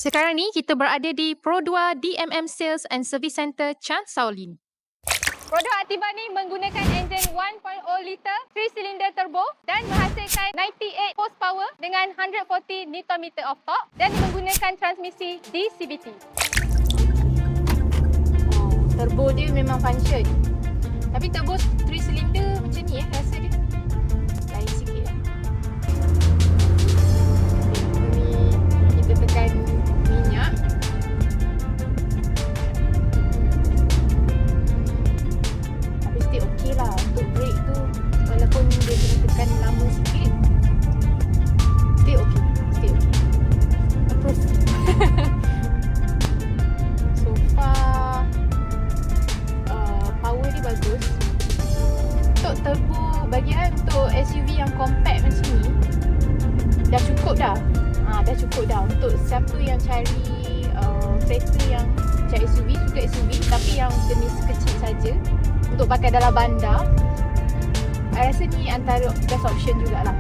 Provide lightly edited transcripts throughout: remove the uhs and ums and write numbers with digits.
Sekarang ni kita berada di Pro2 DMM Sales and Service Center Chan Shaolin. Pro2 Activa ni menggunakan enjin 1.0 liter 3-cylinder turbo dan menghasilkan 98 horsepower dengan 140 Nm of torque dan menggunakan transmisi DCVT. Turbo dia memang function. Tapi turbo 3-cylinder macam ni rasa dia lain sikit lah. Ni kita tekan minyak. Tapi still okey lah untuk brake tu. Walaupun dia kena tekan lama sikit, still okey. Approve. So far power dia bagus. Untuk turbo bagi I untuk SUV yang compact macam ni dah cukup dah. Dah cukup dah untuk siapa yang cari kereta yang macam SUV, suka SUV tapi yang jenis kecil saja untuk pakai dalam bandar. I rasa ni antara best option jugalah.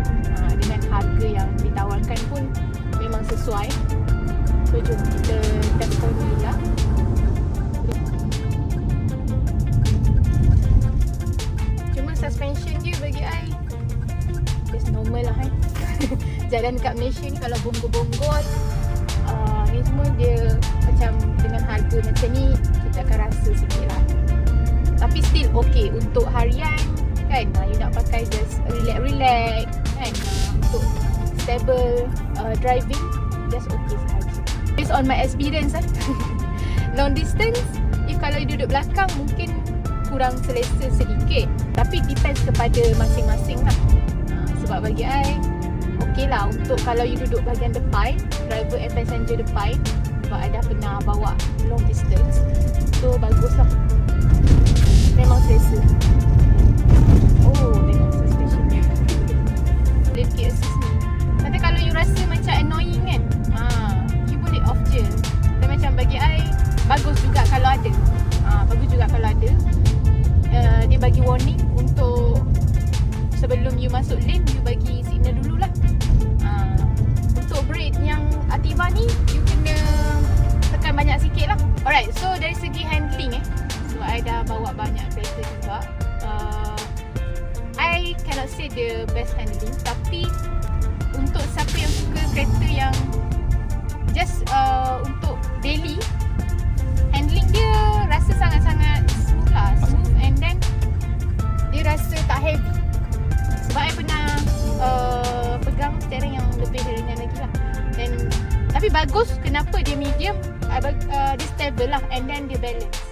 Dengan harga yang ditawarkan pun memang sesuai. So jom kita test dulu lah. Suspension dia bagi I just normal lah Jalan dekat Malaysia ni kalau bonggol-bonggol ni semua dia macam dengan harga macam ni kita akan rasa sikit lah. Tapi still okay untuk harian kan, you nak pakai just relax kan, untuk stable driving just okay sahaja. Based on my experience long distance kalau you duduk belakang mungkin kurang selesa sedikit, tapi depends kepada masing-masing lah. Sebab bagi I okey lah untuk kalau you duduk bahagian depan, driver and passenger depan, sebab I dah pernah bawa long distance, so bagus lah, memang selesa. Tengok suspension dia, lane keep assist ni. Tapi kalau you rasa macam annoying kan, you boleh off je. Dan macam bagi I bagus juga kalau ada. Dia bagi warning untuk sebelum you masuk lane, you bagi signal dululah. Untuk brake yang Activa ni, you kena tekan banyak sikit lah. Alright, so dari segi handling sebab I dah bawa banyak kereta juga, I cannot say the best handling. Tapi untuk siapa yang suka kereta yang just untuk daily, handling dia rasa sangat-sangat smooth lah. And then dia rasa tak heavy. Sebab I pernah pegang steering yang lebih ringan lagi lah. Tapi bagus kenapa dia medium, dia stable lah and then dia balance.